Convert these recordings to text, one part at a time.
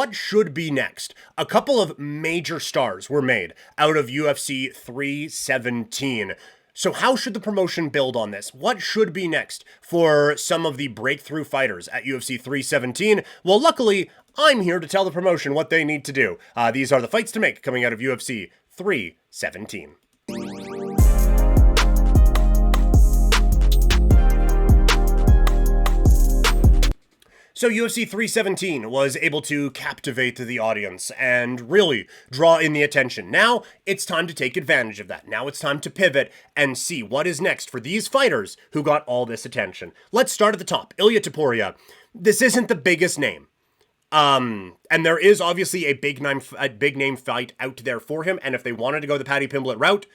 what should be next? A couple of major stars were made out of UFC 317. So how should the promotion build on this? What should be next for some of the breakthrough fighters at UFC 317? Well, luckily, I'm here to tell the promotion what they need to do. These are the fights to make coming out of UFC 317. So UFC 317 was able to captivate the audience and really draw in the attention. Now it's time to take advantage of that. Now it's time to pivot and see what is next for these fighters who got all this attention. Let's start at the top. Ilia Topuria. This isn't the biggest name. And there is obviously a big name fight out there for him. And if they wanted to go the Paddy Pimblett route,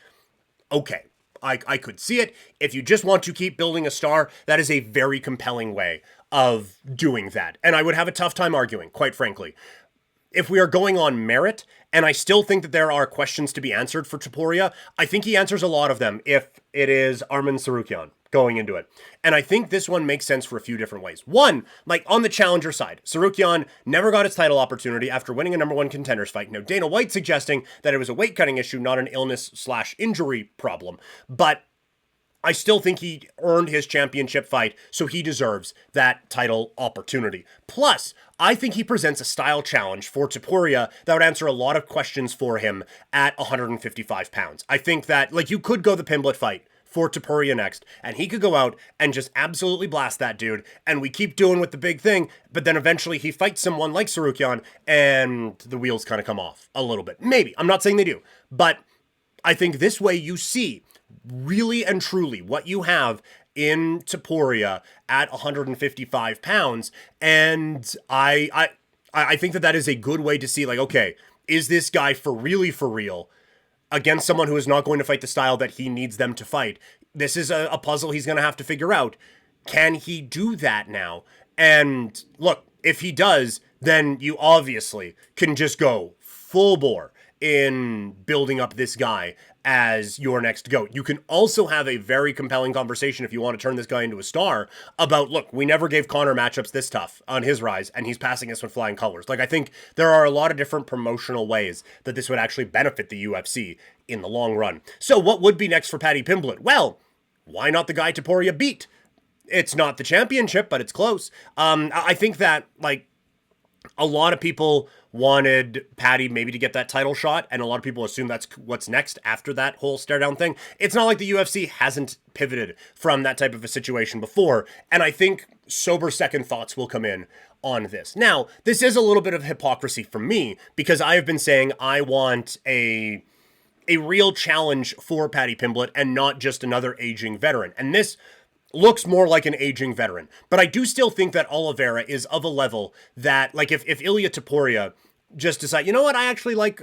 okay. I could see it. If you just want to keep building a star, that is a very compelling way of doing that. And I would have a tough time arguing, quite frankly. If we are going on merit, and I still think that there are questions to be answered for Topuria, I think he answers a lot of them if it is Arman Tsarukyan going into it. And I think this one makes sense for a few different ways. One, like on the challenger side, Tsarukyan never got his title opportunity after winning a number one contenders fight. Now, Dana White suggesting that it was a weight cutting issue, not an illness/injury problem. But I still think he earned his championship fight, so he deserves that title opportunity. Plus, I think he presents a style challenge for Topuria that would answer a lot of questions for him at 155 pounds. I think that, like, you could go the Pimblett fight for Topuria next, and he could go out and just absolutely blast that dude, and we keep doing with the big thing, but then eventually he fights someone like Tsarukyan, and the wheels kind of come off a little bit. Maybe. I'm not saying they do, but I think this way you see really and truly what you have in Topuria at 155 pounds, and I think that is a good way to see, like, okay, is this guy for real against someone who is not going to fight the style that he needs them to fight? This is a puzzle he's going to have to figure out. Can he do that now? And look, if he does, then you obviously can just go full bore in building up this guy as your next GOAT. You can also have a very compelling conversation if you want to turn this guy into a star about, look, we never gave Conor matchups this tough on his rise, and he's passing us with flying colors. Like, I think there are a lot of different promotional ways that this would actually benefit the UFC in the long run. So what would be next for Paddy Pimblett? Well, why not the guy Topuria beat? It's not the championship, but it's close. I think that, like, a lot of people wanted Paddy maybe to get that title shot, and a lot of people assume that's what's next after that whole stare down thing. It's not like the UFC hasn't pivoted from that type of a situation before, and I think sober second thoughts will come in on this. Now, this is a little bit of hypocrisy from me, because I have been saying I want a real challenge for Paddy Pimblett and not just another aging veteran. And this looks more like an aging veteran. But I do still think that Oliveira is of a level that, like, if Ilia Topuria just decide, you know what, I actually like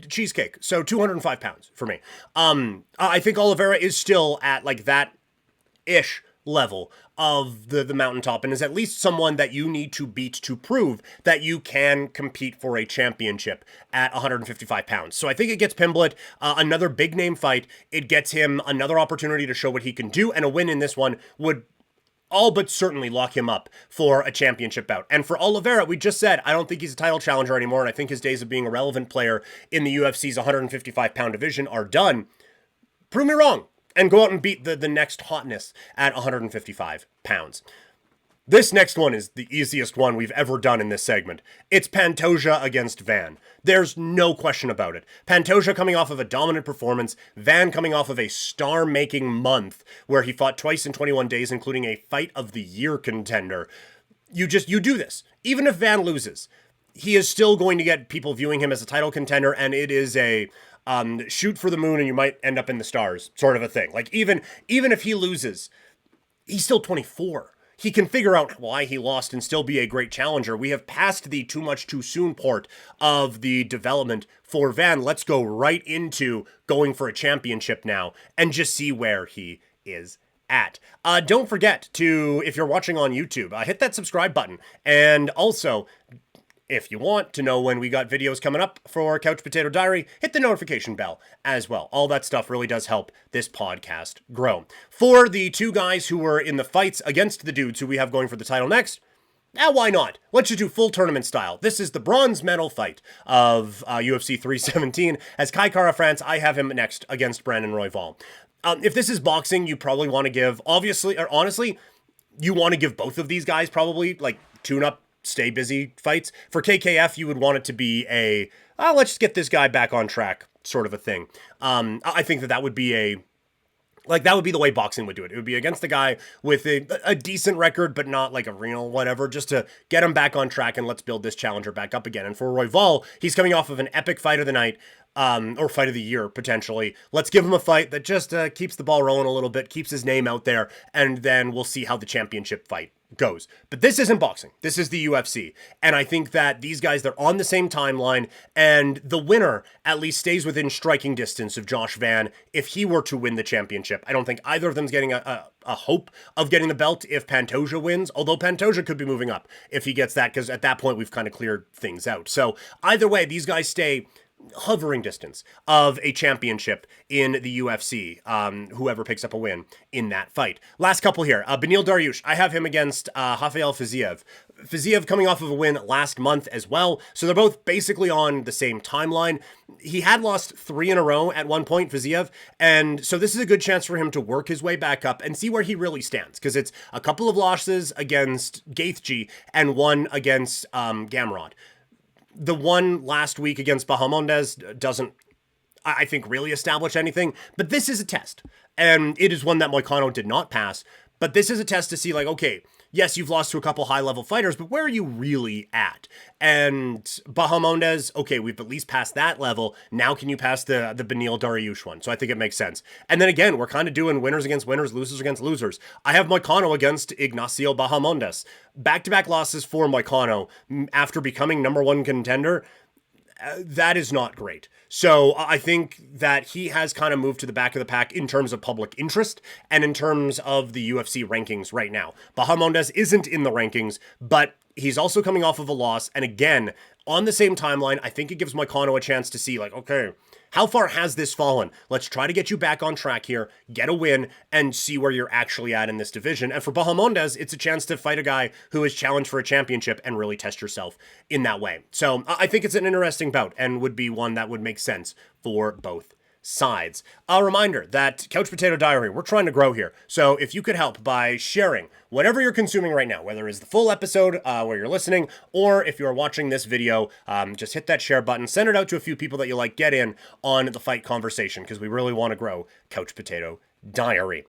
cheesecake, so 205 pounds for me. I think Oliveira is still at, like, that-ish level of the mountaintop, and is at least someone that you need to beat to prove that you can compete for a championship at 155 pounds. So I think it gets Pimblett another big name fight. It gets him another opportunity to show what he can do, and a win in this one would all but certainly lock him up for a championship bout. And for Oliveira, we just said, I don't think he's a title challenger anymore, and I think his days of being a relevant player in the UFC's 155-pound division are done. Prove me wrong, and go out and beat the next hotness at 155 pounds. This next one is the easiest one we've ever done in this segment. It's Pantoja against Van. There's no question about it. Pantoja coming off of a dominant performance, Van coming off of a star-making month where he fought twice in 21 days, including a Fight of the Year contender. You do this. Even if Van loses, he is still going to get people viewing him as a title contender, and it is a shoot for the moon and you might end up in the stars sort of a thing. Like, even if he loses, he's still 24. He can figure out why he lost and still be a great challenger. We have passed the too much too soon part of the development for Van. Let's go right into going for a championship now and just see where he is at. Don't forget to, if you're watching on YouTube, hit that subscribe button. And also, if you want to know when we got videos coming up for Couch Potato Diary, hit the notification bell as well. All that stuff really does help this podcast grow. For the two guys who were in the fights against the dudes who we have going for the title next, Why not? Let's just do full tournament style. This is the bronze medal fight of UFC 317. As Kai Kara France, I have him next against Brandon Royval. If this is boxing, you probably want to give, obviously, or honestly, you want to give both of these guys probably like tune-up, stay busy fights. For KKF, you would want it to be a, let's just get this guy back on track sort of a thing. I think that would be that would be the way boxing would do it. It would be against the guy with a decent record, but not like a real whatever, just to get him back on track and let's build this challenger back up again. And for Royval, he's coming off of an epic fight of the night, or fight of the year, potentially. Let's give him a fight that just keeps the ball rolling a little bit, keeps his name out there, and then we'll see how the championship fight goes. But this isn't boxing. This is the UFC. And I think that these guys, they're on the same timeline, and the winner at least stays within striking distance of Josh Van if he were to win the championship. I don't think either of them's getting a hope of getting the belt if Pantoja wins, although Pantoja could be moving up if he gets that, because at that point we've kind of cleared things out. So either way, these guys stay hovering distance of a championship in the UFC, whoever picks up a win in that fight. Last couple here. Beneil Dariush, I have him against Rafael Fiziev. Fiziev coming off of a win last month as well, so they're both basically on the same timeline. He had lost 3 in a row at one point, Fiziev, and so this is a good chance for him to work his way back up and see where he really stands, because it's a couple of losses against Gaethje and one against Gamrot. The one last week against Bahamondes doesn't, I think, really establish anything. But this is a test. And it is one that Moicano did not pass. But this is a test to see, like, okay, yes, you've lost to a couple high-level fighters, but where are you really at? And Bahamondes, okay, we've at least passed that level. Now can you pass the Beneil Dariush one? So I think it makes sense. And then again, we're kind of doing winners against winners, losers against losers. I have Moicano against Ignacio Bahamondes. Back-to-back losses for Moicano after becoming #1 contender. That is not great. So I think that he has kind of moved to the back of the pack in terms of public interest and in terms of the UFC rankings right now. Bahamondes isn't in the rankings, but he's also coming off of a loss. And again, on the same timeline, I think it gives Moicano a chance to see, like, okay, how far has this fallen? Let's try to get you back on track here, get a win, and see where you're actually at in this division. And for Bahamondes, it's a chance to fight a guy who is challenged for a championship and really test yourself in that way. So I think it's an interesting bout and would be one that would make sense for both sides. A reminder that Couch Potato Diary, we're trying to grow here. So if you could help by sharing whatever you're consuming right now, whether it's the full episode where you're listening, or if you're watching this video, just hit that share button, send it out to a few people that you like, get in on the fight conversation, because we really want to grow Couch Potato Diary.